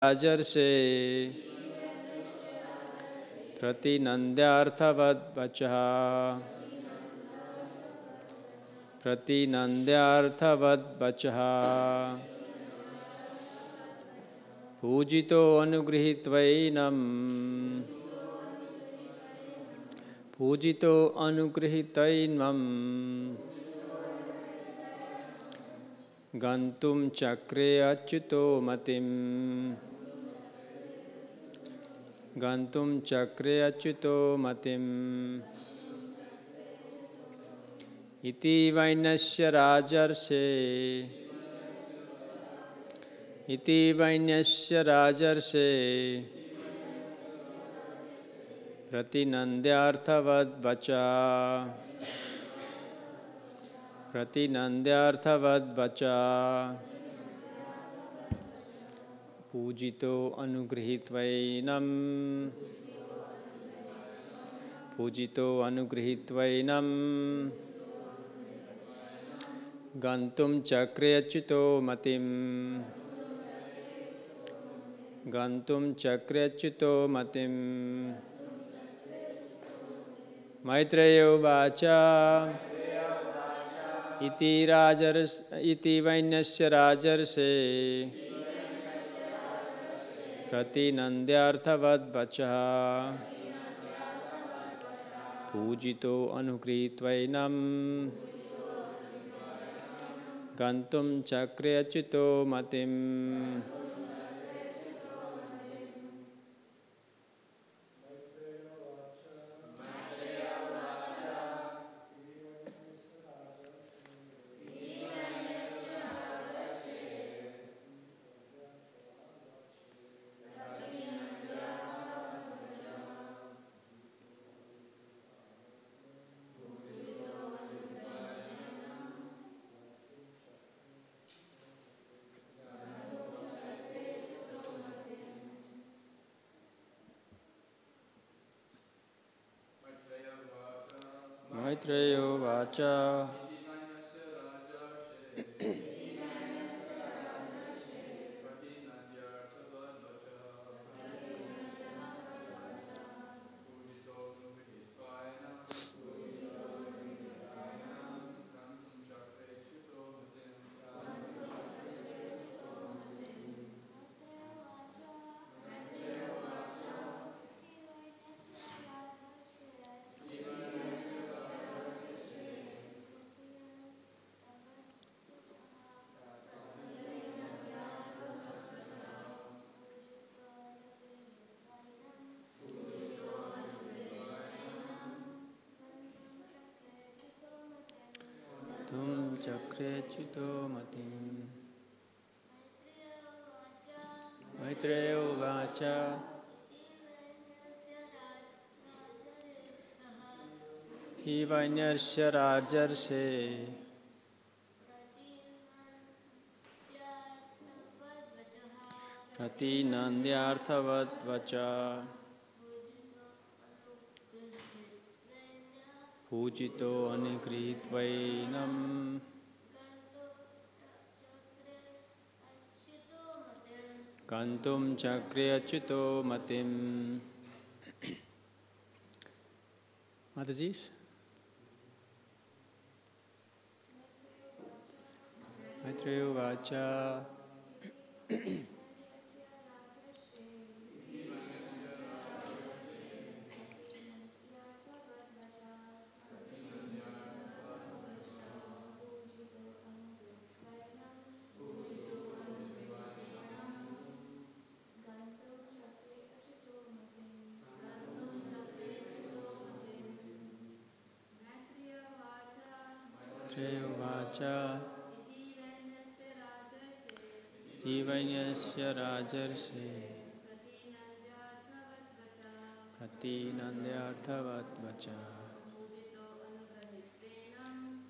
राजर्षे प्रतिनन्द्यार्थवद्वचः प्रतिनन्द्यार्थवद्वचः पूजितो अनुगृहीत्वैनं पूजितो अनुगृहीतैनं गन्तुं चक्रे अच्युतो मतिम् गन्तुं चक्रे अच्युतो मतिम् इति वैन्यस्य राजर्षे इति वैन्यस्य राजर्षे प्रतिनन्द्यार्थवद्वचः प्रतिनन्द्यार्थवद्वचः पूजितो अनुगृहीत्वैनं पूजितो अनुगृहीत्वैनं गन्तुं चक्रे अच्युतो मतिम् गन्तुं चक्रे अच्युतो मतिम् मैत्रेय उवाच इति वैन्यस्य राजर्षे प्रतिनन्द्यार्थवद्वचः पूजितो अनुगृहीत्वैनं गन्तुं चक्रे अच्युतो मतिम् मैत्रेय उवाच तुम चक्रे अच्युतो मतिम् मैत्रेय उवाच इति वैन्यस्य राजर्षे प्रतिनन्द्यार्थवद्वचः पूजितो अनुगृहीत्वैनं गन्तुं चक्रे अच्युतो मतिम् माताजी मैत्रेय उवाच इति वैन्यस्य राजर्षे प्रतिनन्द्यार्थवद्वचः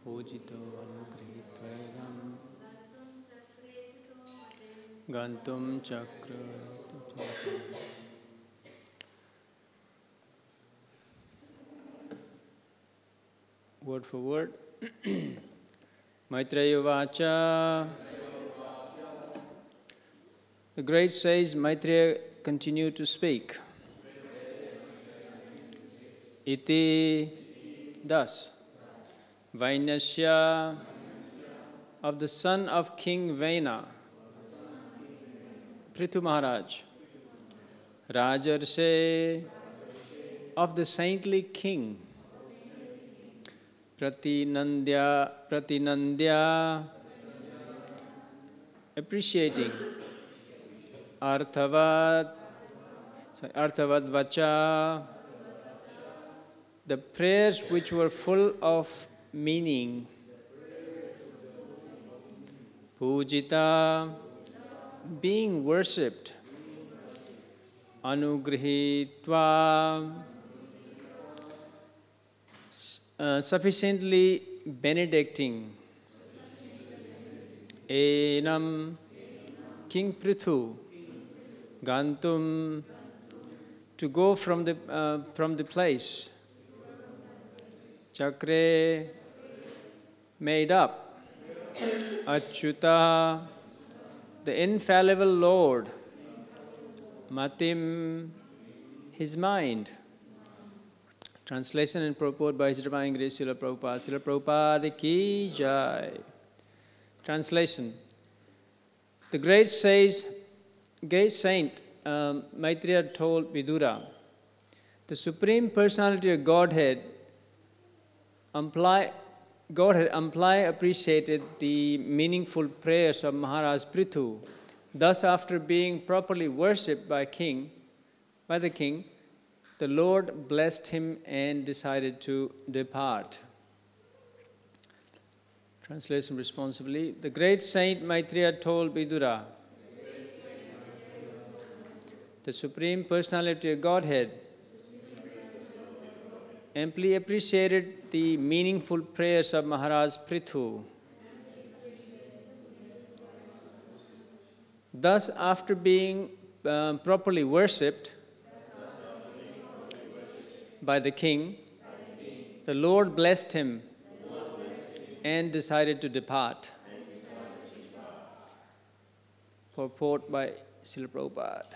पूजितो अनुगृहीत्वैनं गन्तुं चक्रे word for word. Maitreya Uvacha The great sage Maitreya continued to speak. Iti, thus, Vainasya, of the son of King Vaina, Prithu Maharaj, Rajarse, of the saintly king, Pratinandya, appreciating, Arthavad Vacha, the prayers which were full of meaning, Pujita, being worshipped, Anugrihitva, sufficiently benedicting, Enam, King Prithu, Gantum, to go from the place, Chakre, made up, Achyuta, the infallible Lord, Matim, his mind. Translation and purport by His Divine Grace Srila Prabhupada. Srila Prabhupada ki jai. Translation. The great saint Maitreya told Vidura, the Supreme Personality of Godhead appreciated the meaningful prayers of Maharaj Prithu. Thus, after being properly worshipped by the king, the Lord blessed him and decided to depart. Translation responsibly. The great saint Maitreya told Vidura, the Supreme Personality of Godhead amply appreciated the meaningful prayers of Maharaj Prithu. Thus, after being properly worshipped by the king, the Lord blessed him and decided to depart. Purport by Srila Prabhupada.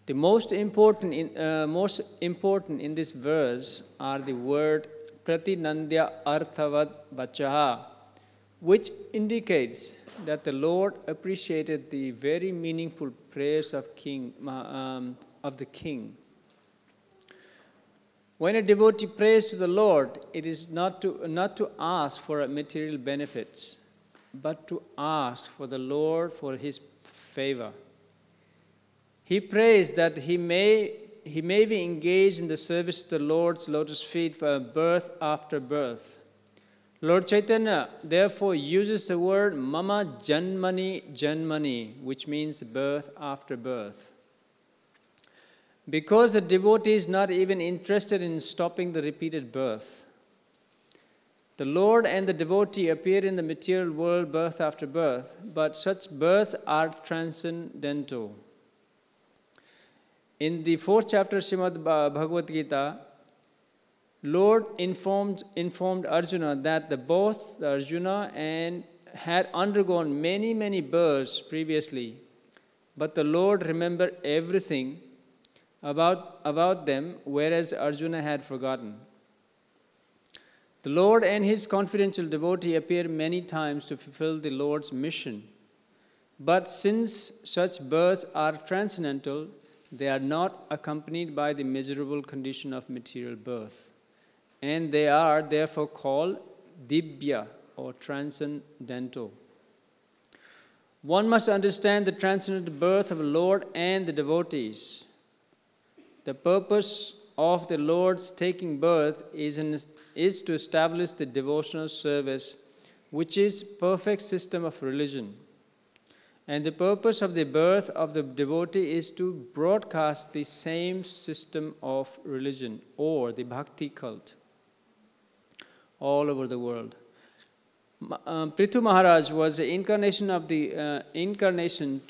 The most important in this verse are the word Pratinandya Arthavad Vachaha, which indicates that the Lord appreciated the very meaningful prayers of the king. When a devotee prays to the Lord, it is not to ask for material benefits, but to ask for the Lord for his favor. He prays that he may be engaged in the service of the Lord's lotus feet for birth after birth. Lord Chaitanya therefore uses the word Mama Janmani Janmani, which means birth after birth. Because the devotee is not even interested in stopping the repeated birth, the Lord and the devotee appear in the material world birth after birth, but such births are transcendental. In the 4th chapter of Śrīmad Bhāgavatam Gita, Lord informed Arjuna that both Arjuna and had undergone many births previously, but the Lord remembered everything about them, whereas Arjuna had forgotten. The Lord and his confidential devotee appear many times to fulfill the Lord's mission. But since such births are transcendental, they are not accompanied by the miserable condition of material birth. And they are therefore called Dibya or transcendental. One must understand the transcendental birth of the Lord and the devotees. The purpose of the Lord's taking birth is to establish the devotional service, which is perfect system of religion. And the purpose of the birth of the devotee is to broadcast the same system of religion, or the bhakti cult, all over the world. Prithu Maharaj was the incarnation of the incarnation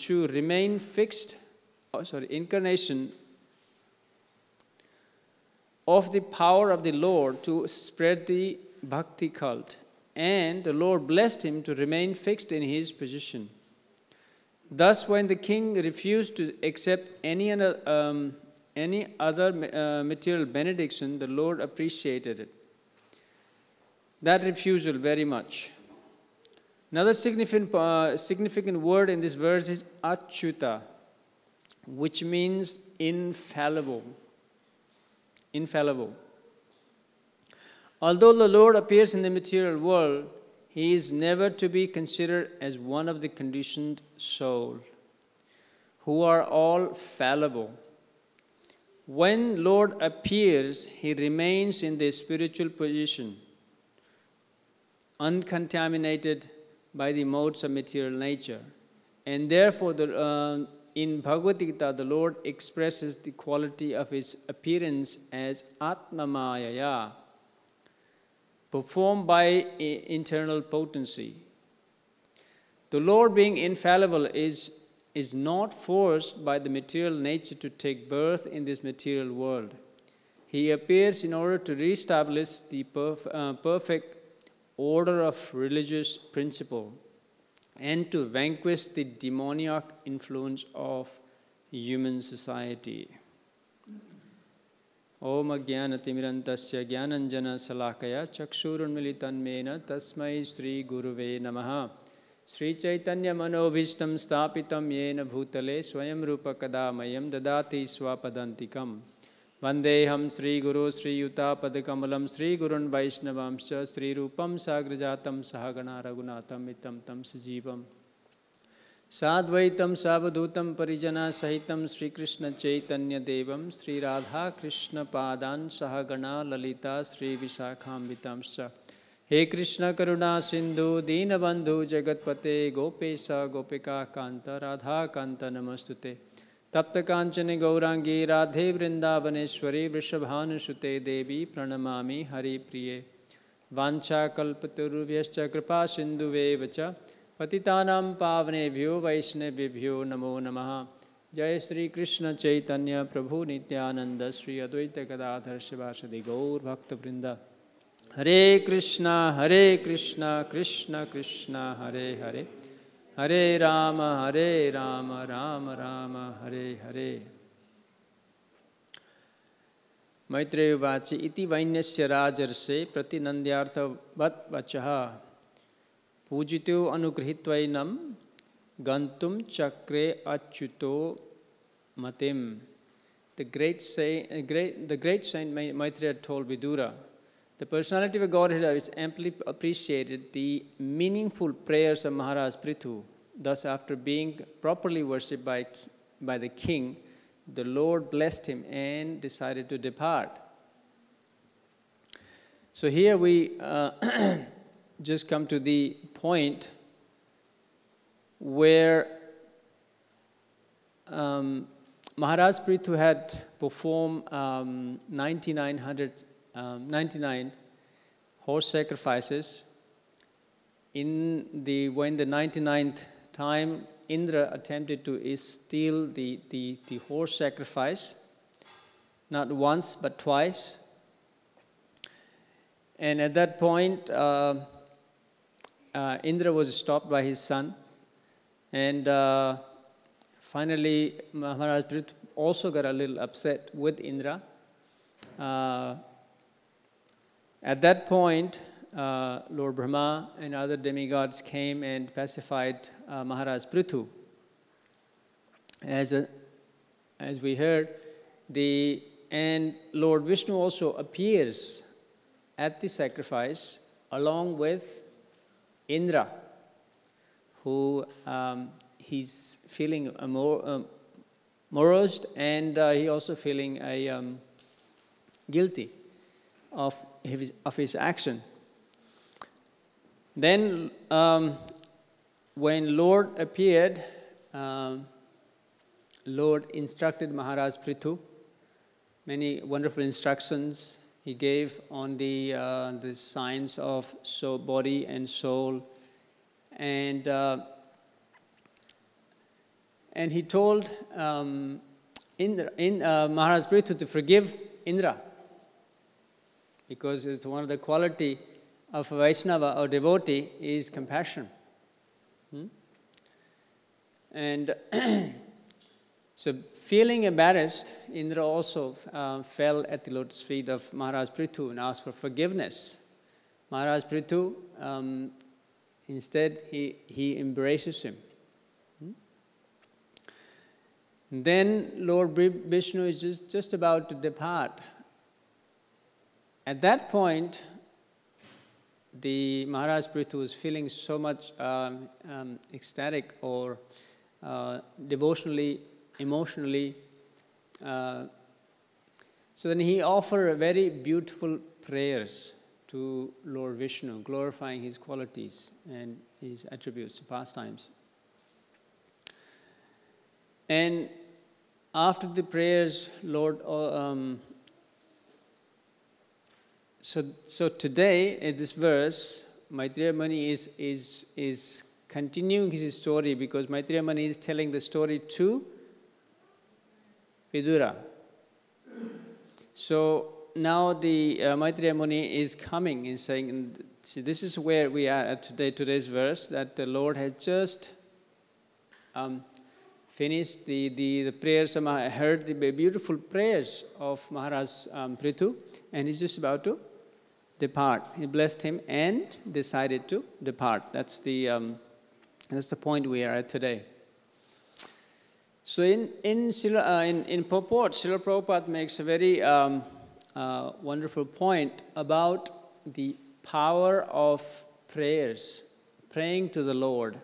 of the power of the Lord to spread the bhakti cult, and the Lord blessed him to remain fixed in his position. Thus, when the king refused to accept any other material benediction, the Lord appreciated it. That refusal very much. Another significant word in this verse is achyuta, which means infallible. Infallible. Although the Lord appears in the material world, He is never to be considered as one of the conditioned souls, who are all fallible. When Lord appears, He remains in the spiritual position, uncontaminated by the modes of material nature. And therefore, in Bhagavad Gita, the Lord expresses the quality of His appearance as Atmamayaya, performed by internal potency. The Lord, being infallible, is not forced by the material nature to take birth in this material world. He appears in order to reestablish the perfect order of religious principle and to vanquish the demoniac influence of human society. Om Ajnanatimirantasya Jnananjana Salakaya Chakshurunmilitanmena Tasmai Sri Guruve Namaha Sri Chaitanya Manobhishtam Stapitam Yena Bhutale Swayam Rupa Kadamayam Dadati Swapadantikam Vandeham Sri Guru Sri Yuta Padakamalam Sri Gurun Vaishnavamscha Sri Rupam Sagrajatam Sahagana Raghunatam Itam Tam Sajivam Sadvaitam Savadutam Parijana Sahitam Sri Krishna Chaitanya Devam Sri Radha Krishna Padan Sahagana Lalita Sri Visakhambitamscha He Krishna Karuna Sindhu Deenabandhu Jagatpate Gopesa Gopika Kanta Radha Kanta Namastute Tapta Kanchane Gaurangi Radhe Vrindavaneshwari Vrishabhanusute Devi Pranamami Hari Priye Vancha Kalpaturvyascha Kripa Sindhuve Vacha Patitanam Pavnebhyo Vaishnavibhyo Namo Namaha Jai Sri Krishna Chaitanya Prabhu Nityananda Sri Advaita Gadadhar Shivasadi Gaur Bhakta Vrinda Hare Krishna Krishna Krishna Hare Hare Hare Rama Rama Rama Hare Hare Maitreya Vachi iti vainyasya rajarse pratinandyartha vat vachaha Pujito anugrihitvainam gantum chakre achyuto matim. The great saint Maitreya told Vidura, the personality of Godhead has amply appreciated the meaningful prayers of Maharaj Prithu. Thus, after being properly worshipped by the king, the Lord blessed him and decided to depart. So here we just come to the point where Maharaj Prithu had performed 99 horse sacrifices. When the 99th time, Indra attempted to steal the horse sacrifice, not once but twice. And at that point, Indra was stopped by his son, and finally Maharaj Prithu also got a little upset with Indra. At that point, Lord Brahma and other demigods came and pacified Maharaj Prithu. As we heard, and Lord Vishnu also appears at the sacrifice along with Indra, who he's feeling morosed, and he also feeling guilty of his action. Then, when Lord appeared, Lord instructed Maharaj Prithu. Many wonderful instructions he gave on the science of body and soul, and he told Maharaj Prithu to forgive Indra, because it's one of the quality of a Vaishnava or devotee is compassion. And so feeling embarrassed, Indra also fell at the lotus feet of Maharaj Prithu and asked for forgiveness. Maharaj Prithu, instead, he embraces him. Then Lord Vishnu is just about to depart. At that point, the Maharaj Prithu is feeling so much ecstatic or devotionally, emotionally. So then he offered very beautiful prayers to Lord Vishnu, glorifying his qualities and his attributes, pastimes. And after the prayers, Lord, so today in this verse, Maitreya Muni is continuing his story, because Maitreya Muni is telling the story to Vidura. So now the Maitreya Muni is coming and saying, see, this is where we are at today's verse, that the Lord has just finished the prayers, heard the beautiful prayers of Maharaj Prithu, and he's just about to depart. He blessed him and decided to depart. That's the point we are at today. So in purport, Srila Prabhupada makes a very wonderful point about the power of prayers, praying to the Lord.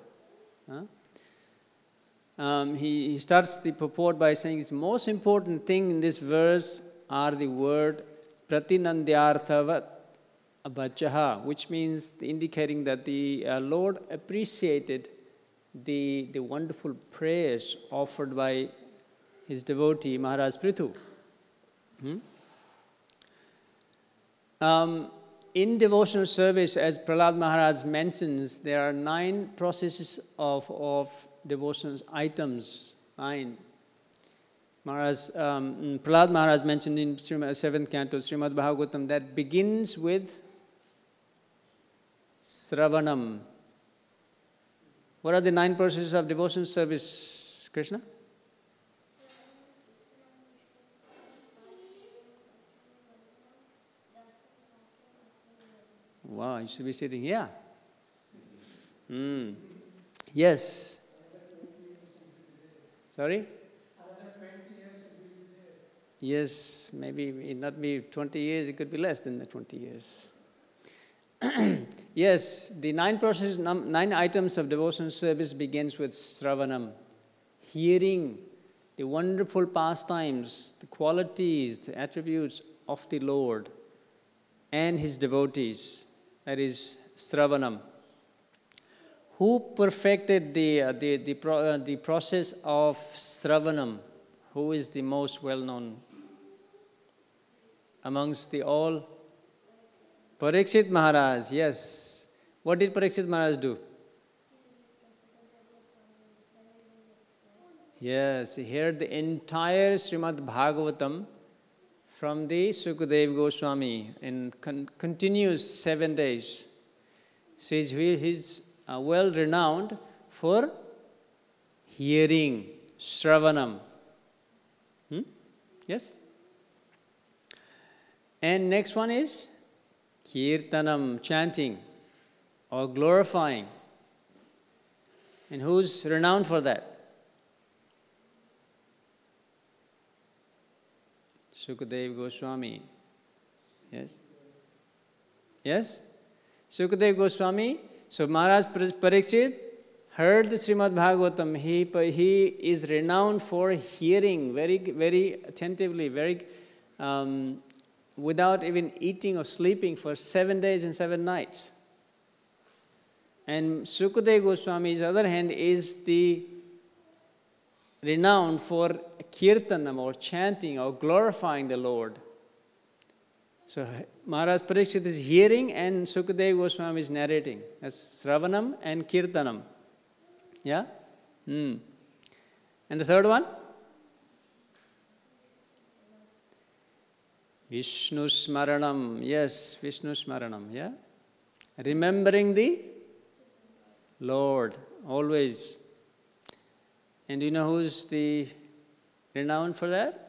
He starts the purport by saying the most important thing in this verse are the word pratinandyarthavat abhachaha, which means indicating that the Lord appreciated the wonderful prayers offered by his devotee Maharaj Prithu. In devotional service, as Prahlad Maharaj mentions, there are 9 processes of devotional items. 9. Prahlad Maharaj mentioned in 7th canto, Śrīmad Bhāgavatam, that begins with Sravanam. What are the 9 processes of devotional service, Krishna? Wow, you should be sitting here. Yes. Sorry? Yes, maybe it not be 20 years, it could be less than the 20 years. Yes, the 9 processes, 9 items of devotional service begins with Sravanam, hearing the wonderful pastimes, the qualities, the attributes of the Lord and his devotees. That is Sravanam. Who perfected the process of Sravanam? Who is the most well-known amongst the all? Parikshit Maharaj, yes. What did Parikshit Maharaj do? Yes, he heard the entire Śrīmad Bhāgavatam from the Sukadeva Goswami in continuous 7 days. So he's well renowned for hearing, Shravanam. Yes? And next one is Kirtanam, chanting or glorifying. And who's renowned for that? Sukadeva Goswami. Yes? Yes? Sukadeva Goswami. So Maharaj Parikshit heard the Śrīmad Bhāgavatam. He is renowned for hearing very, very attentively, very without even eating or sleeping for 7 days and 7 nights. And Sukadeva Goswami, on the other hand, is the renowned for kirtanam or chanting or glorifying the Lord. So Maharaj Parikshit is hearing and Sukadeva Goswami is narrating. That's Sravanam and Kirtanam. Yeah? And the third one? Vishnu Smaranam. Yes, Vishnu Smaranam. Yeah? Remembering the Lord always. And do you know who's the renowned for that?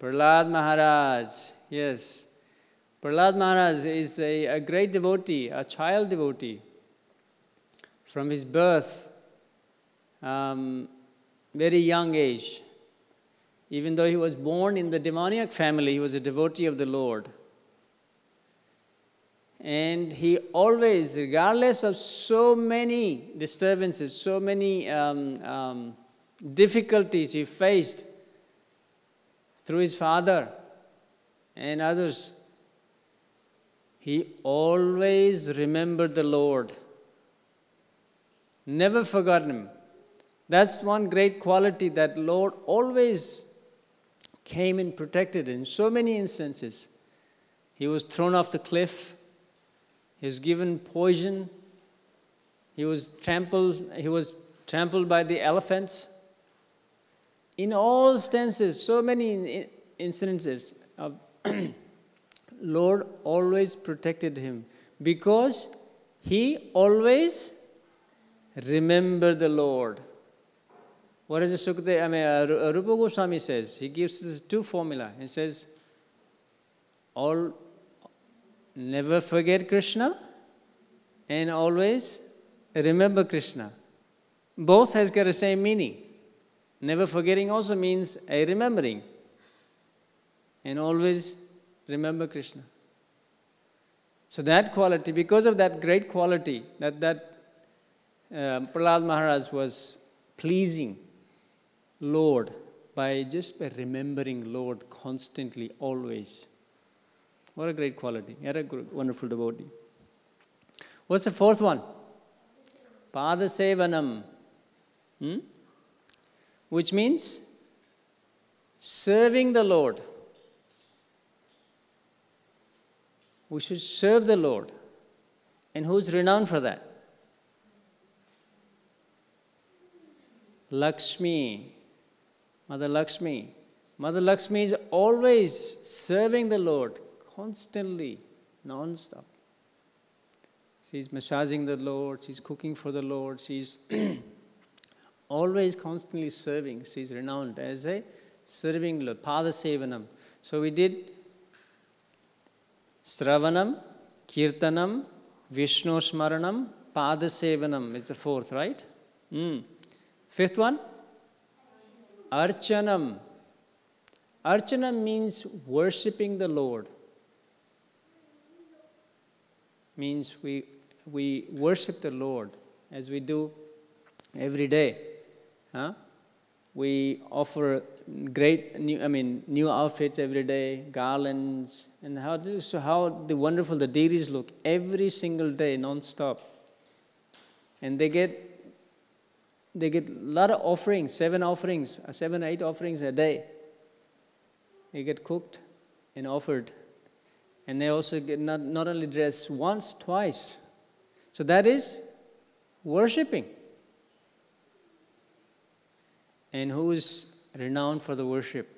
Prahlad Maharaj. Yes. Prahlad Maharaj is a great devotee, a child devotee. From his birth, very young age. Even though he was born in the demoniac family, he was a devotee of the Lord. And he always, regardless of so many disturbances, so many difficulties he faced through his father and others, he always remembered the Lord. Never forgot him. That's one great quality, that Lord always came and protected in so many instances. He was thrown off the cliff. He was given poison. He was trampled by the elephants. In all stances, so many incidences, Lord always protected him because he always remembered the Lord. What is the Sukadeva? Rupa Goswami says, he gives us two formula. He says, never forget Krishna and always remember Krishna. Both has got the same meaning. Never forgetting also means a remembering. And always remember Krishna. So that quality, because of that great quality, that Prahlad Maharaj was pleasing Lord by remembering Lord constantly, always. What a great quality. What a wonderful devotee. What's the fourth one? Pada Sevanam. Which means serving the Lord. We should serve the Lord. And who's renowned for that? Lakshmi. Mother Lakshmi. Mother Lakshmi is always serving the Lord, constantly, non-stop. She's massaging the Lord, she's cooking for the Lord, she's always constantly serving. She's renowned as a serving Lord, Pada Sevanam. So we did Sravanam, Kirtanam, Vishnu Smaranam, Pada Sevanam. It's the fourth, right? Fifth one? Archanam. Archanam means worshipping the Lord. Means we worship the Lord as we do every day. We offer great new outfits every day, garlands, and how the wonderful the deities look every single day, non-stop. And they get a lot of offerings, 7 or 8 offerings a day. They get cooked and offered. And they also get not only dressed once, twice. So that is worshipping. And who is renowned for the worship?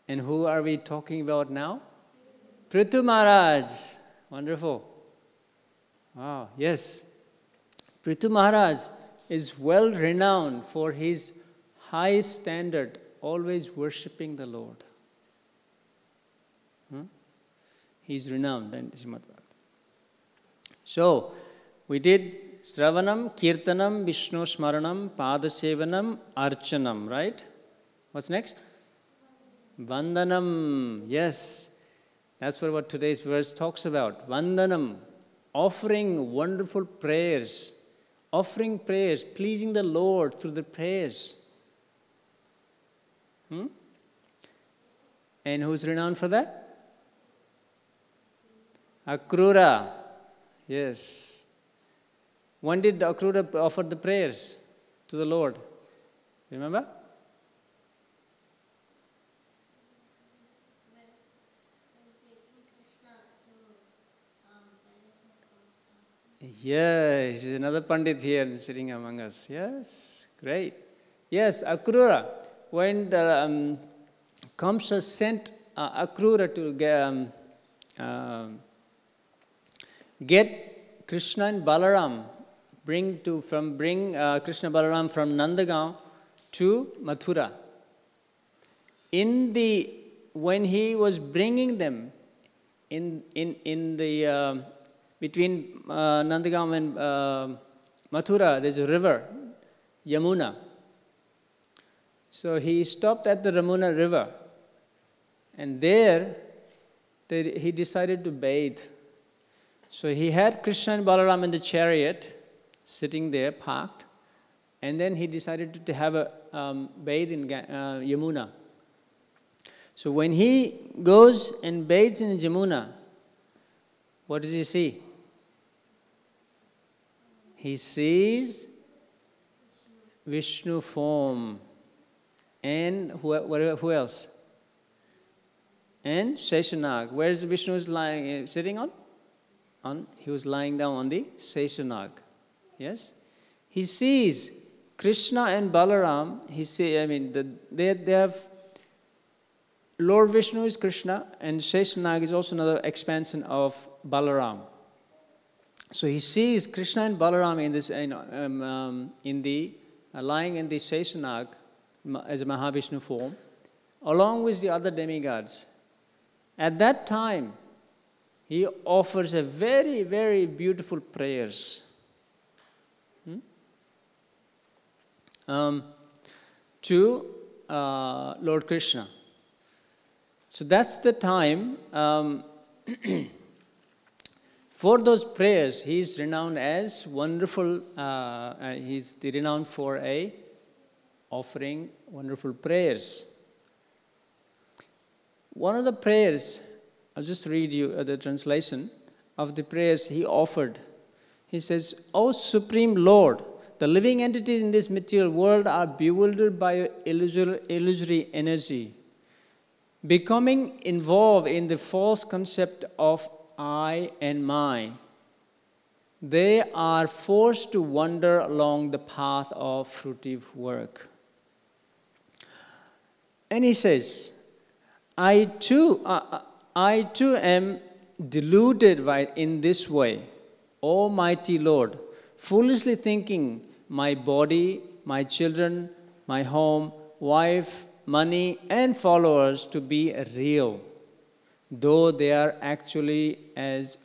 And who are we talking about now? Prithu Maharaj. Wonderful. Wow, yes. Prithu Maharaj is well renowned for his high standard, always worshipping the Lord. He's renowned in Śrīmad Bhāgavatam. So, we did Sravanam, Kirtanam, Vishnu Smaranam, Padasevanam, Archanam, right? What's next? Vandanam. Yes, that's what today's verse talks about. Vandanam, offering wonderful prayers. Offering prayers, pleasing the Lord through the prayers. And who's renowned for that? Akrura. Yes. When did Akrura offer the prayers to the Lord? Remember? Yes, there's another Pandit here sitting among us. Yes, great. Yes, Akrura. When the Kamsa sent Akrura to get Krishna and Balaram bring Krishna Balaram from Nandagaon to Mathura. When he was bringing them in the between Nandagaon and Mathura, there's a river, Yamuna. So he stopped at the Yamuna river, and there he decided to bathe. So he had Krishna and Balaram in the chariot, sitting there, parked, and then he decided to have a bathe in Yamuna. So when he goes and bathes in Yamuna, what does he see? He sees Vishnu form. And who else? And Sheshanag. Where is Vishnu lying, sitting on? He was lying down on the Sheshanag. Yes? He sees Krishna and Balaram. They have, Lord Vishnu is Krishna, and Sheshanag is also another expansion of Balaram. So he sees Krishna and Balaram lying in the Sheshanag as a Mahavishnu form, along with the other demigods. At that time, he offers a very, very beautiful prayers to Lord Krishna. So that's the time. For those prayers, he is renowned as wonderful. He's renowned for offering wonderful prayers. One of the prayers, I'll just read you the translation of the prayers he offered. He says, "O Supreme Lord, the living entities in this material world are bewildered by your illusory energy, becoming involved in the false concept of I and my. They are forced to wander along the path of fruitive work." And he says, I too am deluded in this way, O mighty Lord, foolishly thinking my body, my children, my home, wife, money, and followers to be real, though they are actually as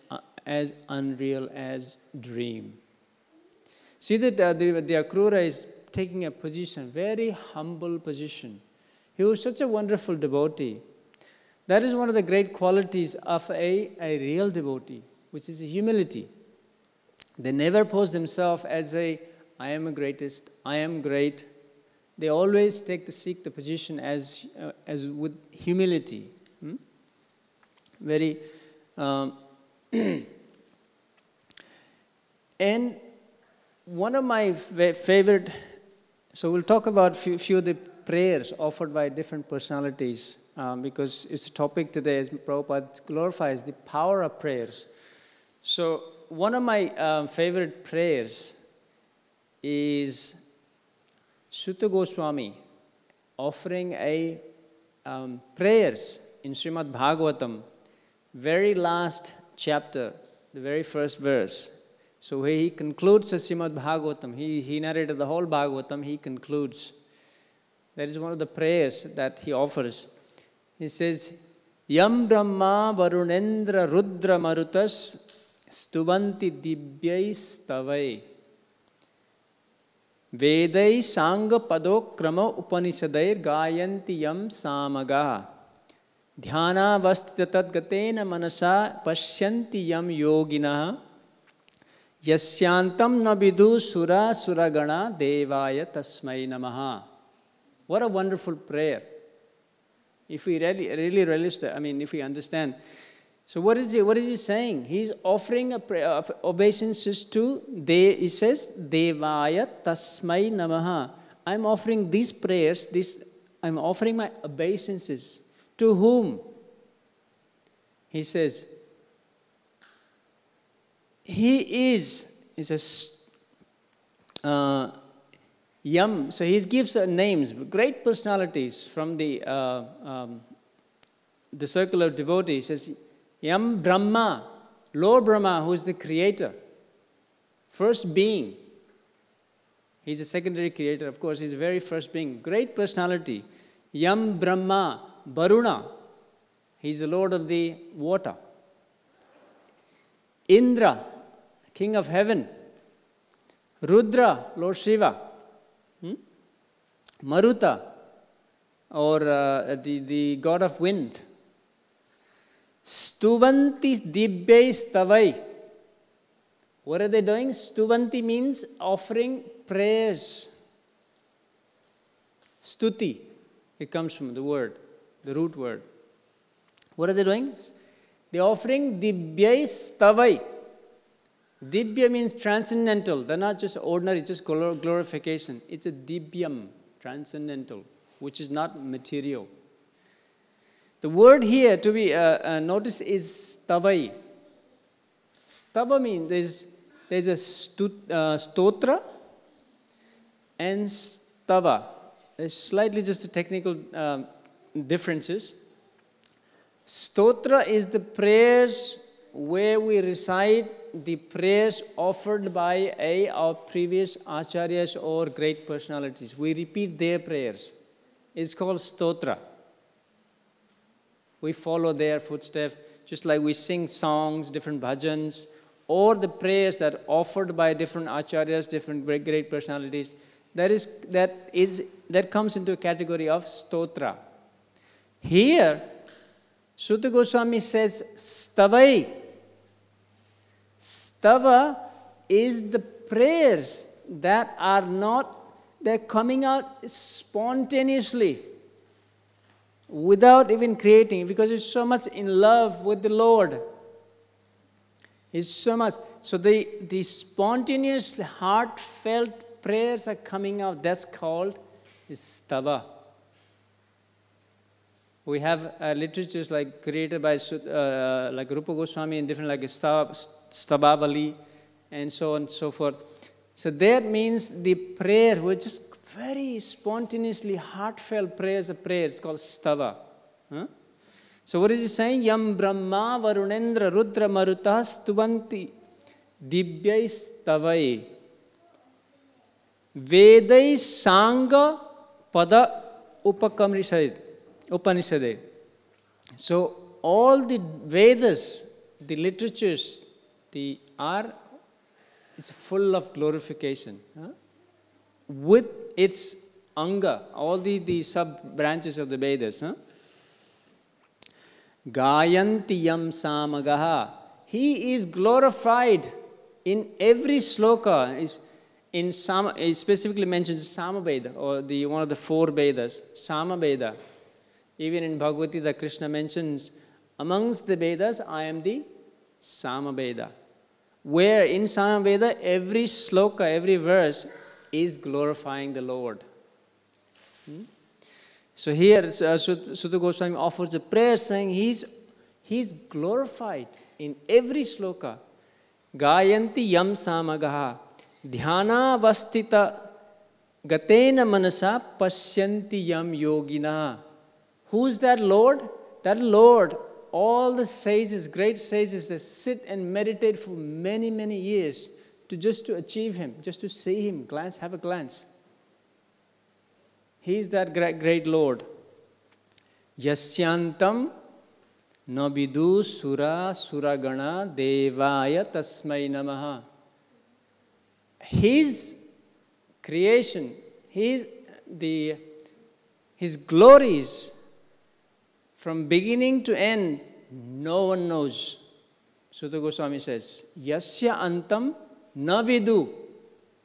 unreal as dream. See that the Akrura is taking a position, very humble position. He was such a wonderful devotee. That is one of the great qualities of a real devotee, which is humility. They never pose themselves as I am the greatest, I am great. They always seek the position as with humility. Very, and one of my favorite, so we'll talk about few of the prayers offered by different personalities, because it's the topic today, as Prabhupada glorifies the power of prayers. So one of my favorite prayers is Sutta Goswami offering prayers in Śrīmad Bhāgavatam, very last chapter, the very first verse. So where he concludes the Śrīmad Bhāgavatam, he narrated the whole Bhāgavatam, he concludes. That is one of the prayers that he offers. He says, Yam Brahma Varunendra Rudra Marutas Stuvanti Dibyai Stavai Vedai Sangha Padokrama Upanishadair Gayanti Yam Samaga Dhyana Vastita Tadgatena Manasa Pashyanti Yam Yogina Yasyantam Nabidu Sura Suragana Devaya Tasmai Namaha. What a wonderful prayer. If we really relish if we understand. So what is he saying? He's offering a prayer of obeisances to, he says, Devaya Tasmai Namaha. I'm offering these prayers, I'm offering my obeisances. To whom? He says, he says, Yam, so he gives names, great personalities from the circle of devotees. He says, Yam Brahma, Lord Brahma, who is the creator, first being, He's a secondary creator. Of course, he's the very first being. Great personality. Yam Brahma Varuna. He's the Lord of the water. Indra, King of heaven. Rudra, Lord Shiva. Maruta, or the god of wind. Stuvanti Dibbye Stavai. What are they doing? Stuvanti means offering prayers. Stuti, it comes from the word, the root word. What are they doing? They're offering Dibbye Stavai. Dibya means transcendental. They're not just ordinary, just glorification. It's a dibyam, transcendental, which is not material. The word here to be noticed is stavai. Stava means there's a stotra and stava. There's slightly just a technical differences. Stotra is the prayers where we recite the prayers offered by our previous acharyas or great personalities. We repeat their prayers. It's called stotra. We follow their footsteps, just like we sing songs, different bhajans, or the prayers that are offered by different acharyas, different great personalities. That comes into a category of stotra. Here, Sutta Goswami says stavai. Stava is the prayers that are not, they're coming out spontaneously without even creating, because he's so much in love with the Lord. He's so much. So the spontaneous, heartfelt prayers are coming out. That's called stava. We have literatures like created by like Rupa Goswami and different like Stabhavali and so on and so forth. So that means the prayer, which is very spontaneously heartfelt prayers, it's called stava. So what is he saying? Yam Brahma Varunendra Rudra Maruta Stuvanti Dibyai Stavai Vedai Sangha Pada Upanishade. So all the Vedas, the literatures, it's full of glorification. With its anga, all the sub-branches of the Vedas. Gayanti yam samagaha. He is glorified in every sloka. It specifically mentions Samaveda, or one of the four Vedas, Samaveda. Even in Bhagavad Gita, Krishna mentions, amongst the Vedas, I am the Samaveda. Where in Samaveda, every sloka, every verse is glorifying the Lord. So here, Sutta Goswami offers a prayer saying he's glorified in every sloka. Gayanti yam samagaha dhyana vastita gatena manasa pasyanti yam yogina. Who's that Lord? That Lord, all the sages, great sages that sit and meditate for many, many years to achieve Him, just to see Him, have a glance. He is that great Lord. Yasyantam na vidu suragana devaya tasmai namaha. His creation, His glories, from beginning to end, no one knows. Sutta Goswami says, Yasya antam na vidu,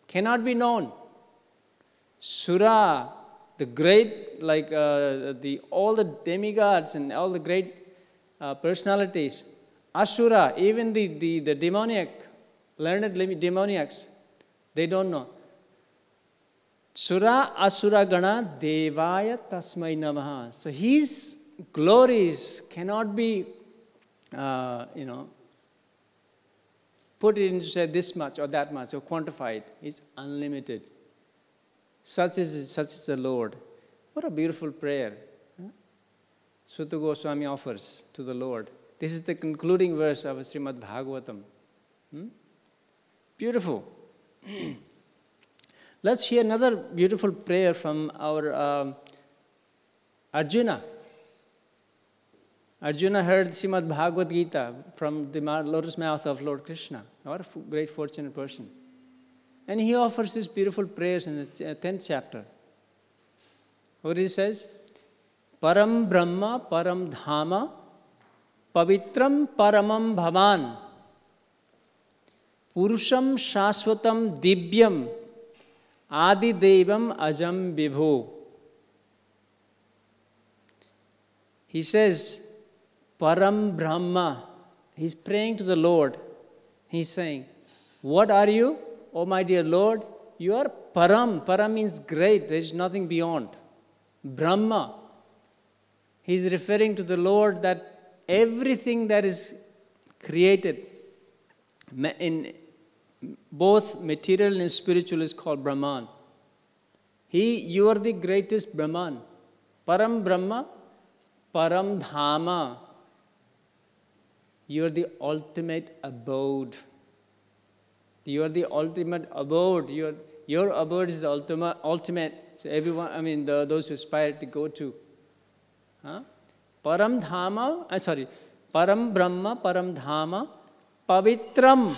cannot be known. Sura, the great, like all the demigods and all the great personalities. Asura, even the demoniac, learned demoniacs, they don't know. Sura asura gana devaya tasmai namaha. So His glories cannot be, put it into say this much or that much or quantified. It's unlimited. Such is the Lord. What a beautiful prayer. Sutta Goswami offers to the Lord. This is the concluding verse of Śrīmad Bhāgavatam. Beautiful. Let's hear another beautiful prayer from our Arjuna. Arjuna heard Śrīmad Bhāgavatam Gita from the lotus mouth of Lord Krishna. What a great fortunate person. And he offers these beautiful prayers in the 10th chapter. What he says? Param Brahma, Param Dhama, Pavitram Paramam Bhavan, Purusham Shashvatam Divyam, Adi Devam Ajam Vibhu. He says, Param Brahma. He's praying to the Lord. He's saying, what are you? Oh my dear Lord, you are Param. Param means great. There is nothing beyond. Brahma. He's referring to the Lord that everything that is created in both material and spiritual is called Brahman. You are the greatest Brahman. Param Brahma, Param Dhama. You are the ultimate abode. You are the ultimate abode. Your abode is the ultimate. So everyone, those who aspire to go to. Param Dhama, Param Brahma, Param Dhama, Pavitram.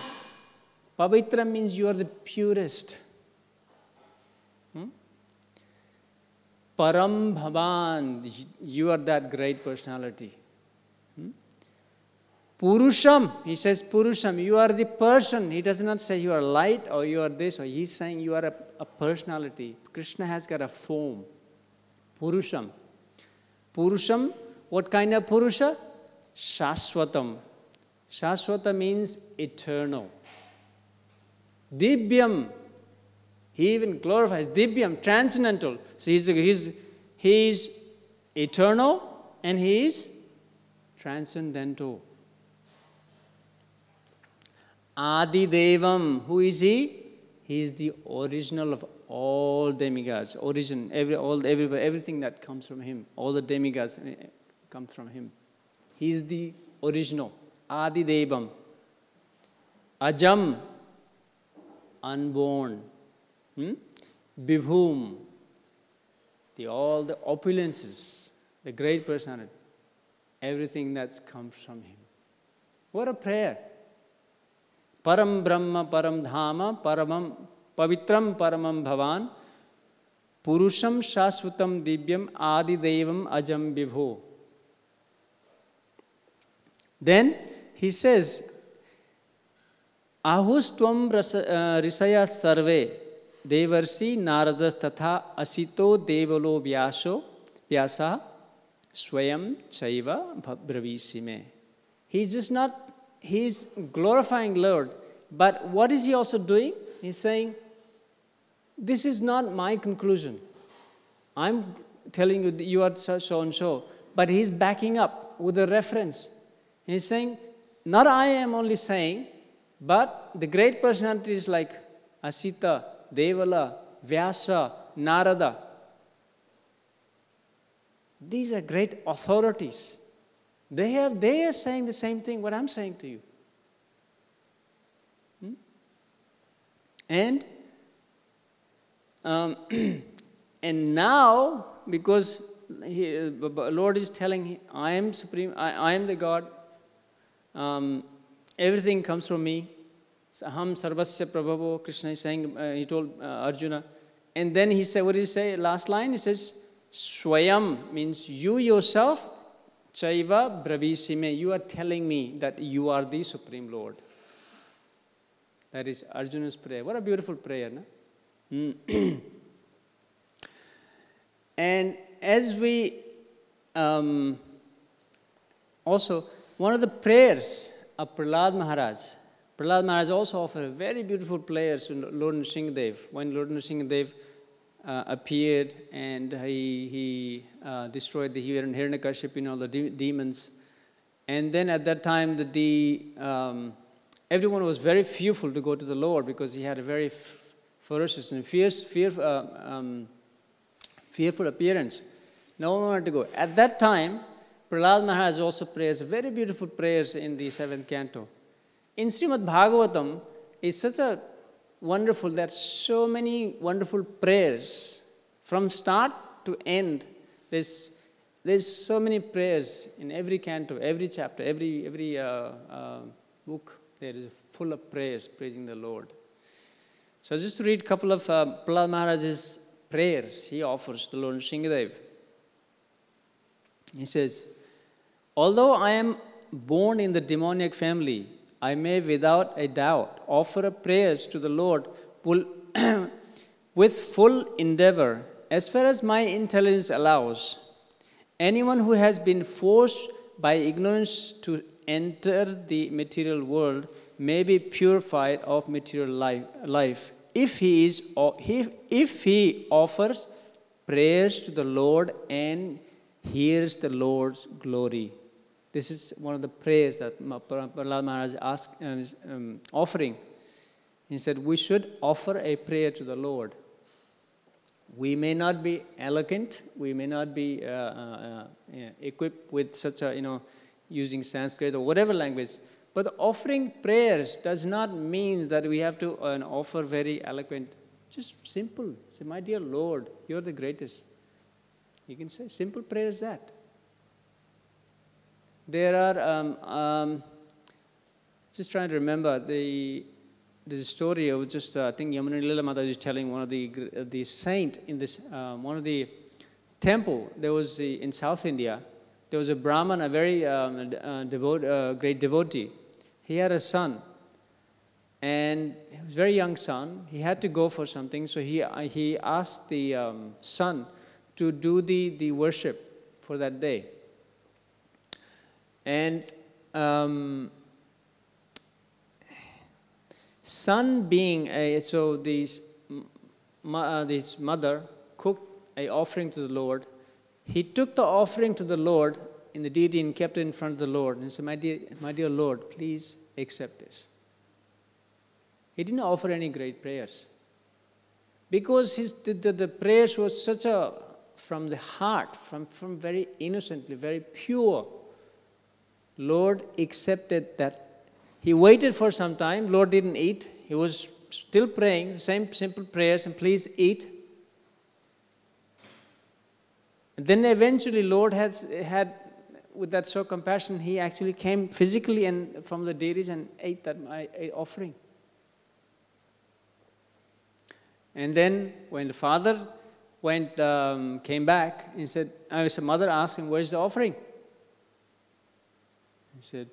Pavitram means you are the purest. Param Bhavan, you are that great personality. Purusham, he says Purusham, you are the person. He does not say you are light or you are this, or he's saying you are a personality. Krishna has got a form. Purusham. Purusham, what kind of Purusha? Shashvatam. Shashvata means eternal. Divyam, he even glorifies. Divyam, transcendental. So he's eternal and he is transcendental. Adi Devam, who is he? He is the original of all demigods. Origin, everything that comes from him. All the demigods come from him. He is the original. Adi Devam. Ajam, unborn. Vibhum, all the opulences, the great personality. Everything that comes from him. What a prayer. Param Brahma, Param Dhama, Paramam, Pavitram Paramam Bhavan, Purusham Shashvatam Divyam Adi Devam Ajam Vibhu. Then he says, Ahustvam Risaya Sarve, Devarsi Naradas Tatha Asito Devalo Vyasa Swayam Chaiva Bravisime. He's glorifying Lord, but what is he also doing? He's saying, this is not my conclusion. I'm telling you that you are so and so, but he's backing up with a reference. He's saying, not I am only saying, but the great personalities like Asita, Devala, Vyasa, Narada. These are great authorities. They are saying the same thing what I'm saying to you. And now, because Lord is telling, I am supreme, I am the God, everything comes from me. Aham sarvasya prabhavo, Krishna is saying, he told Arjuna. And then he said, what did he say? Last line, he says, Swayam means you yourself, Chaiva Bravisime, you are telling me that you are the Supreme Lord. That is Arjuna's prayer. What a beautiful prayer, no? And as we also, one of the prayers of Prahlad Maharaj also offered very beautiful prayers to Lord Nrsimhadev. When Lord Nrsimhadev appeared and he destroyed the Hiranyakashipu, all the demons. And then at that time, everyone was very fearful to go to the Lord because he had a very ferocious and fearful appearance. No one wanted to go. At that time, Prahlad Maharaj also prays very beautiful prayers in the 7th canto. In Śrīmad Bhāgavatam, is such a wonderful that so many wonderful prayers from start to end. There's so many prayers in every canto, every chapter, every book. There is full of prayers praising the Lord. So just to read a couple of Prahlad Maharaj's prayers he offers to Lord Sukadeva. He says, although I am born in the demoniac family, I may without a doubt offer up prayers to the Lord with full endeavor as far as my intelligence allows. Anyone who has been forced by ignorance to enter the material world may be purified of material life if he offers prayers to the Lord and hears the Lord's glory. This is one of the prayers that Prahlad Maharaj is offering. He said, we should offer a prayer to the Lord. We may not be eloquent, we may not be equipped with such a, using Sanskrit or whatever language, but offering prayers does not mean that we have to offer very eloquent, just simple. Say, my dear Lord, you're the greatest. You can say simple prayer as that. There are, just trying to remember the story of just, I think Yamuna Lila Mata is telling one of the saint in this, one of the temple, there was in South India, there was a Brahman, a very great devotee. He had a son, and he was a very young son. He had to go for something, so he asked the son to do the worship for that day. And son being so this mother cooked an offering to the Lord. He took the offering to the Lord in the deity and kept it in front of the Lord. And he said, my dear Lord, please accept this. He didn't offer any great prayers. Because the prayers were such a, from the heart, from very innocently, very pure. Lord accepted that. He waited for some time. Lord didn't eat. He was still praying, the same simple prayers, and please eat. And then eventually Lord had, with that so compassion, he actually came physically and from the deities and ate that offering. And then when the father came back, he said, his mother asked him, where's the offering? He said,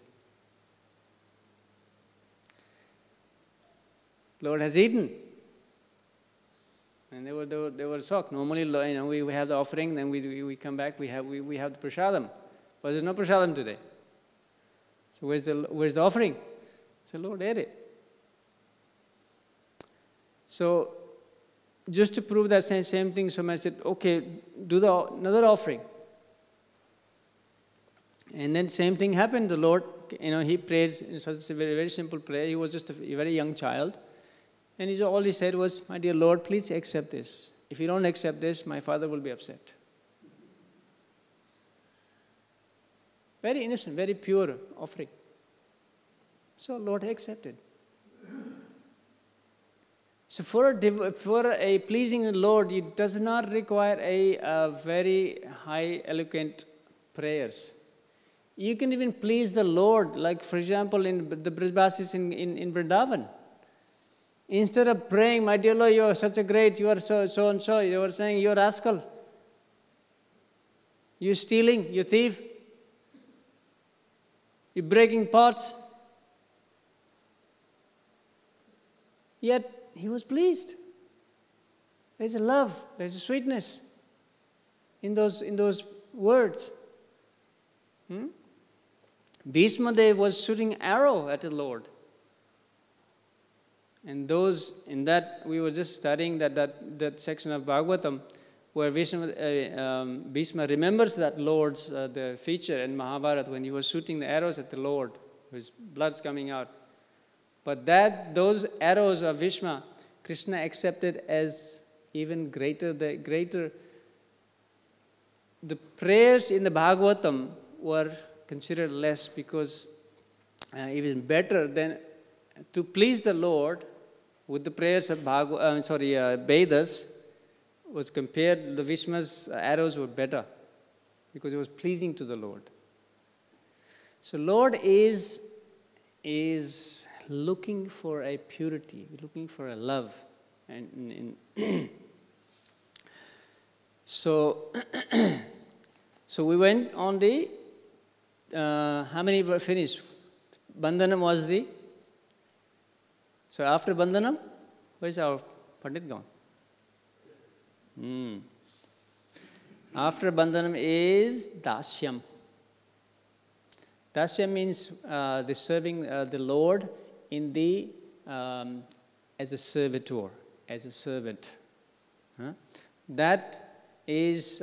Lord has eaten. And they were shocked. Normally, we have the offering, then we come back, we have the prasadam. But there's no prasadam today. So where's the offering? So Lord ate it. So just to prove that same thing, so I said, okay, do another offering. And then same thing happened. The Lord, he prayed in such a very, very simple prayer. He was just a very young child. And all he said was, my dear Lord, please accept this. If you don't accept this, my father will be upset. Very innocent, very pure offering. So Lord accepted. So for a pleasing Lord, it does not require a very high eloquent prayers. You can even please the Lord, like for example in the Brajbasis in Vrindavan. Instead of praying, my dear Lord, you are such a great, you are so and so, you are saying you are rascal. You stealing, you thief. You breaking pots. Yet he was pleased. There's a love, there's a sweetness in those words. Bhishma Dev was shooting arrow at the Lord. And we were just studying that section of Bhagavatam where Bhishma remembers that Lord's the feature in Mahabharata when he was shooting the arrows at the Lord, his blood's coming out. But those arrows of Bhishma, Krishna accepted as even greater. The prayers in the Bhagavatam were considered less because even better than to please the Lord. with the prayers of Vedas, was compared, the Bhishma's arrows were better because it was pleasing to the Lord. So Lord is looking for a purity, looking for a love. And so we went on the, how many were finished? Bandhanam was the, so after Bandhanam, where's our Pandit gone? After Bandhanam is Dasyam. Dasyam means the serving the Lord in the, as a servitor, as a servant. That is,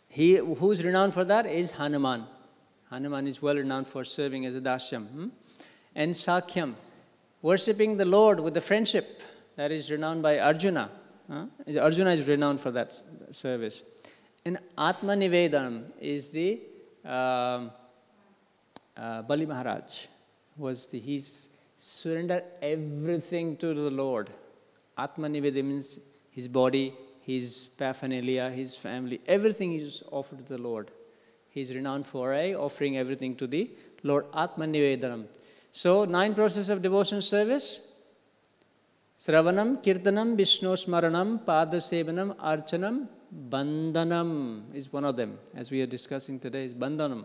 he who's renowned for that is Hanuman. Hanuman is well renowned for serving as a Dasyam. And Sakhyam, worshipping the Lord with the friendship, that is renowned by Arjuna. Arjuna is renowned for that service. And Atma Nivedanam is the Bali Maharaj. He's surrendered everything to the Lord. Atma Nivedanam means his body, his paraphernalia, his family, everything is offered to the Lord. He's renowned for offering everything to the Lord. Atma Nivedanam. So 9 processes of devotional service. Sravanam, Kirtanam, Vishnu Smaranam, Padasevanam, Archanam, Bandhanam is one of them. As we are discussing today, is Bandhanam.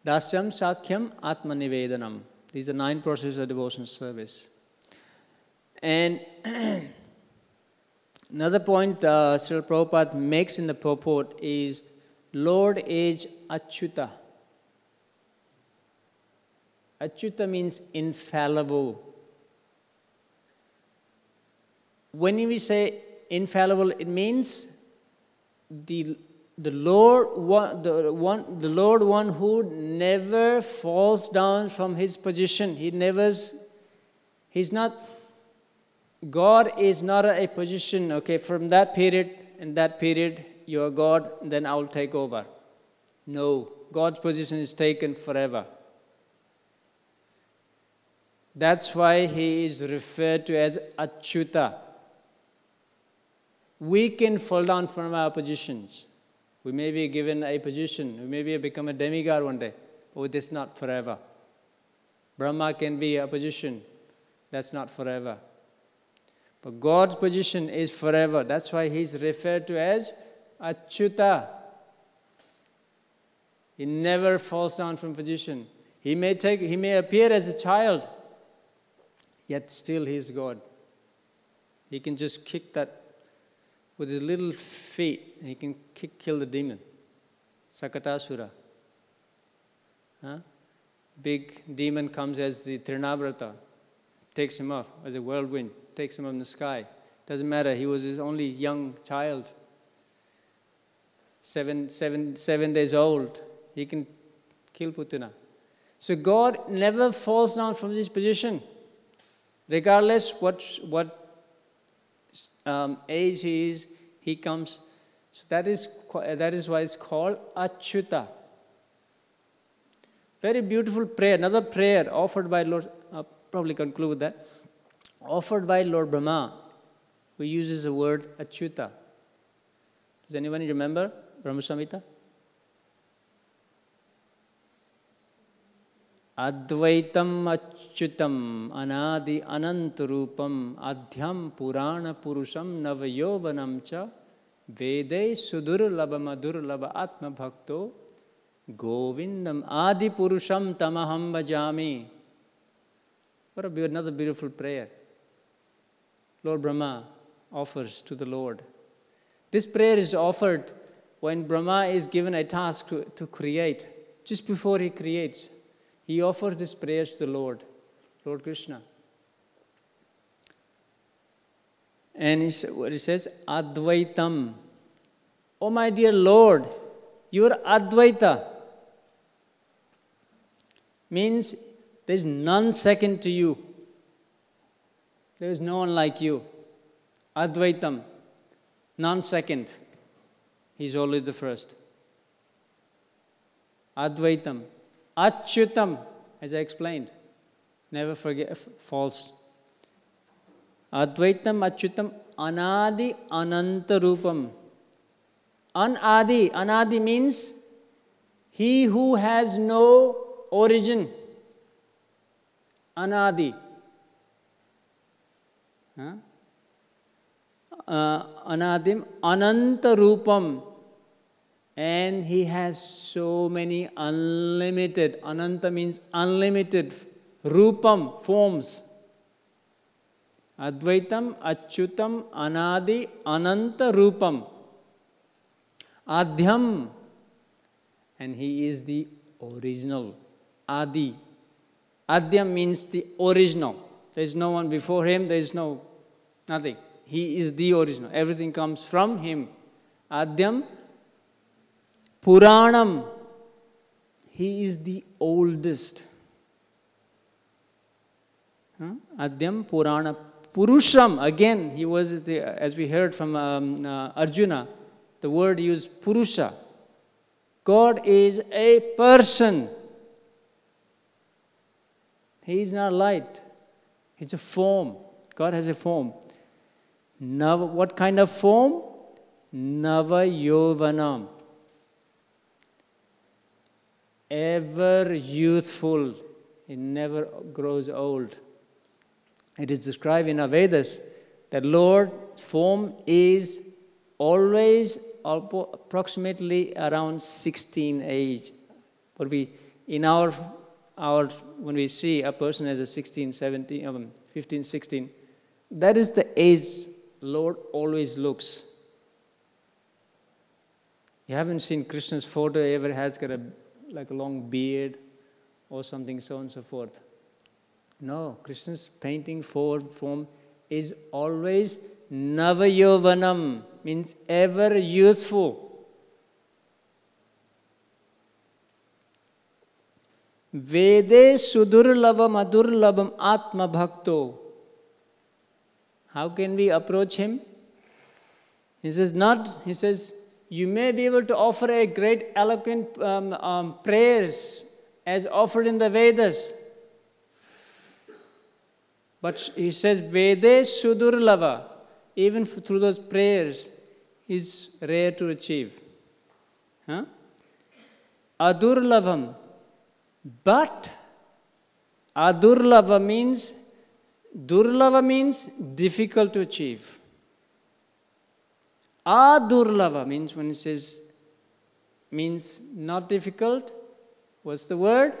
Dasyam, Sakhyam, Atma Nivedanam. These are 9 processes of devotional service. And another point Srila Prabhupada makes in the purport is Lord is Achyuta. Achyuta means infallible. When we say infallible, it means the Lord one who never falls down from his position. God is not a position, okay, from that period and that period, you are God, then I will take over. No, God's position is taken forever. That's why he is referred to as Achyuta. We can fall down from our positions. We may be given a position. We may become a demigod one day. But that's not forever. Brahma can be a position. That's not forever. But God's position is forever. That's why he's referred to as Achyuta. He never falls down from position. He may appear as a child, yet still he is God. He can just kick that with his little feet, he can kill the demon. Sakatasura. Big demon comes as the Trinavrata, takes him off as a whirlwind, takes him up in the sky. Doesn't matter, he was his only young child. 7 days old, he can kill Putana. So God never falls down from this position, regardless what age he is, he comes. So that is why it's called Achyuta. Very beautiful prayer. Another prayer offered by Lord, I'll probably conclude with that. Offered by Lord Brahma, who uses the word Achyuta. Does anyone remember Brahma Samhita? Advaitam Achyutam Anadi Anantarupam Adhyam Purana Purusham Navayovanam Cha Vede Sudurlabha Madurlabha Atma Bhakto Govindam Adi Purusham Tamaham Bhajami. What another beautiful prayer Lord Brahma offers to the Lord. This prayer is offered when Brahma is given a task to create. Just before he creates, he offers this prayer to the Lord Krishna. And he says, Advaitam. Oh my dear Lord, you are Advaita. Means there is none second to you. There is no one like you. Advaitam, none second. He's always the first. Advaitam. Achyutam, as I explained. Never forget, false. Advaitam Achyutam Anadi Ananta Rupam. Anadi. Anadi means he who has no origin. Anadi. Anadim Ananta Rupam. And he has so many unlimited. Ananta means unlimited. Rupam, forms. Advaitam Achyutam Anadi Ananta Rupam. Adhyam. And he is the original. Adi. Adyam means the original. There is no one before him, there is nothing. He is the original. Everything comes from him. Adyam Puranam. He is the oldest. Adyam Purana. Purusham. Again, he was, as we heard from Arjuna, the word used Purusha. God is a person. He is not light. It's a form. God has a form. What kind of form? Nava Yovanam. Ever youthful. It never grows old. It is described in our Vedas that Lord's form is always approximately around 16 age. But when we see a person as a 16, 17, 15, 16, that is the age Lord always looks. You haven't seen Krishna's photo ever has got a long beard or something, so on and so forth. No, Krishna's painting form is always Navayovanam, means ever youthful. Vede Sudurlabam Adurlabam Atma Bhakto. How can we approach him? He says, you may be able to offer a great eloquent prayers as offered in the Vedas. But he says, Vede Sudurlava, even through those prayers, is rare to achieve. Adurlavam. But Adurlava means, Durlava means difficult to achieve. Adurlava means, when it says, means not difficult, what's the word?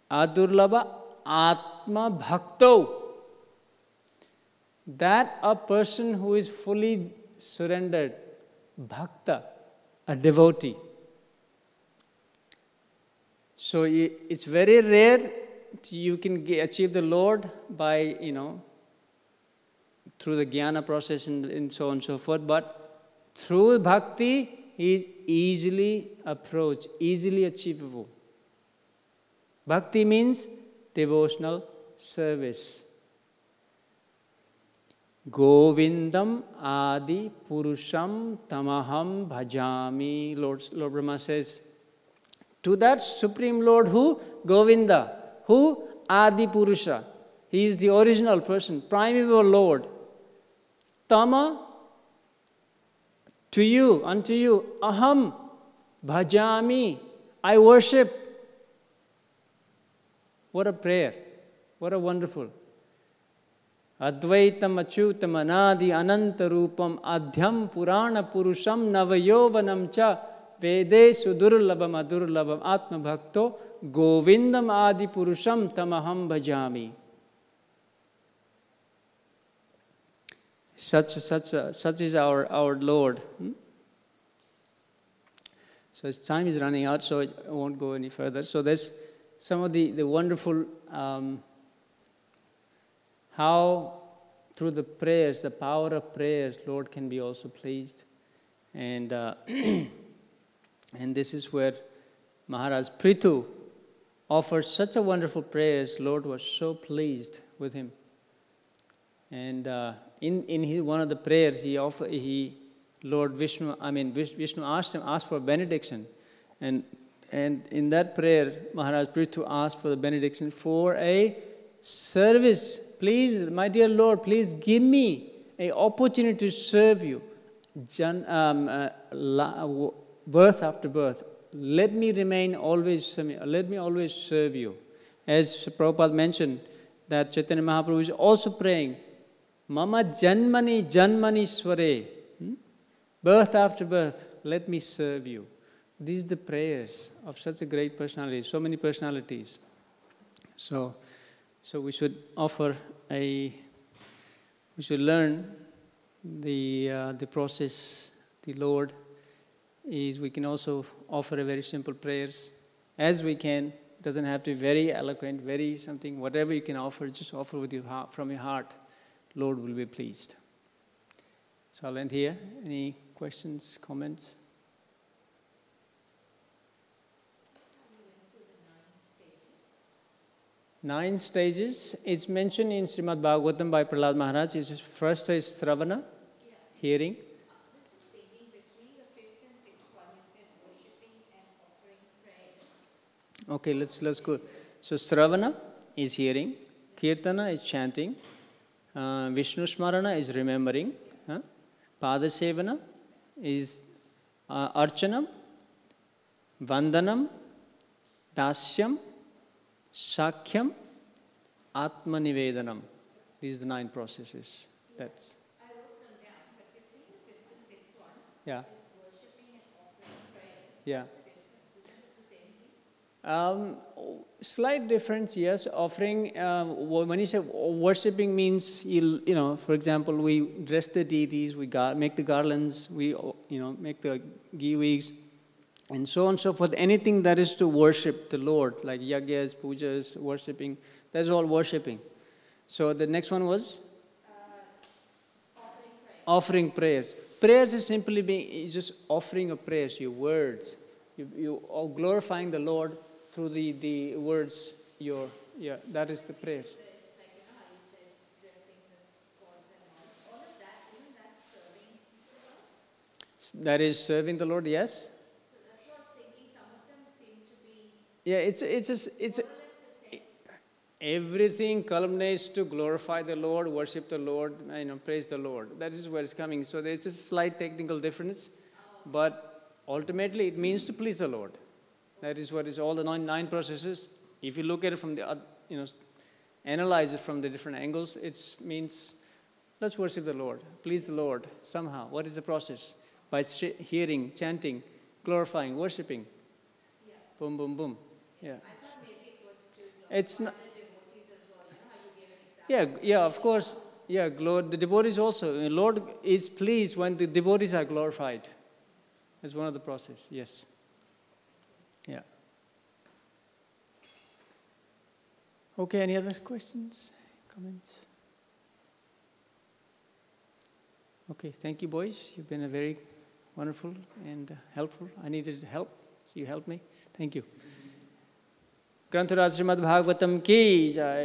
Adurlava Atma Bhakto. That a person who is fully surrendered, Bhakta, a devotee. So it's very rare you can achieve the Lord by, through the jnana process and so on and so forth. But through bhakti, he is easily approached, easily achievable. Bhakti means devotional service. Govindam Adi Purusham Tamaham Bhajami. Lord Brahma says, to that Supreme Lord who? Govinda. Who? Adi Purusha. He is the original person, primeval Lord. Tama, to you, unto you. Aham, bhajami, I worship. What a prayer. What a wonderful. Advaitam achyutam anadi ananta rupam adhyam purana purusham navayovanam cha vede sudurlabam adurlabam atma bhakto govindam adi purusham tamaham bhajami. Such is our Lord. So his time is running out, so I won't go any further. So there's some of the wonderful how through the prayers, the power of prayers, Lord can be also pleased. And and this is where Maharaj Prithu offered such a wonderful prayers. Lord was so pleased with him. And in one of the prayers, Lord Vishnu asked for benediction. And in that prayer, Maharaj Prithu asked for the benediction for a service. Please, my dear Lord, please give me an opportunity to serve you. Birth after birth. Let me remain always, let me always serve you. As Prabhupada mentioned, that Chaitanya Mahaprabhu is also praying, Mama Janmani Janmani Sware. Birth after birth, let me serve you. These are the prayers of such a great personality, so many personalities. So we should we should learn the process. The Lord is, we can also offer a very simple prayers as we can. Doesn't have to be very eloquent, very something, whatever you can offer, just offer with your heart, from your heart. Lord will be pleased. So I'll end here. Any questions, comments? Nine stages. It's mentioned in Śrīmad Bhāgavatam by Prahlāda Maharaj. First is Sravana, hearing. Okay, let's go. So Sravana is hearing, Kirtana is chanting, Vishnu Smarana is remembering, Padasevana is Archanam, Vandanam, Dasyam, Sakhyam, Atma Nivedanam. These are the 9 processes. That's. I wrote them down, but between the 5th and 6th one, yeah. which is worshipping and offering prayers, yeah. what's the difference? Isn't it the same thing? Slight difference, yes. Offering, when you say worshipping means, for example, we dress the deities, we make the garlands, we, make the giwigs, and so on and so forth. Anything that is to worship the Lord, like yagyas, pujas, worshipping, that's all worshipping. So the next one was? Offering prayers. Prayers is simply just offering of prayers, your words. You are glorifying the Lord through the words, that is the prayers. Like, how you said, dressing the gods and all of that, isn't that serving the Lord? That is serving the Lord, yes. So that's what I was thinking, some of them seem to be it's more or less the same. Everything culminates to glorify the Lord, worship the Lord, praise the Lord. That is where it's coming. So there's a slight technical difference, but ultimately it means to please the Lord. That is what is all the nine processes. If you look at it from the, analyze it from the different angles, it means let's worship the Lord, please the Lord somehow. What is the process? By hearing, chanting, glorifying, worshiping. Yeah. Boom, boom, boom. Yeah. I thought maybe it was to It's glorify not. the devotees as well. How you gave an example. Yeah, of course. Yeah, the devotees also. The Lord is pleased when the devotees are glorified. That's one of the process. Yes. Yeah. Okay, any other questions, comments? Okay, thank you, boys. You've been a very wonderful and helpful. I needed help, so you helped me. Thank you. Grantaraj Śrīmad Bhāgavatam ki jai.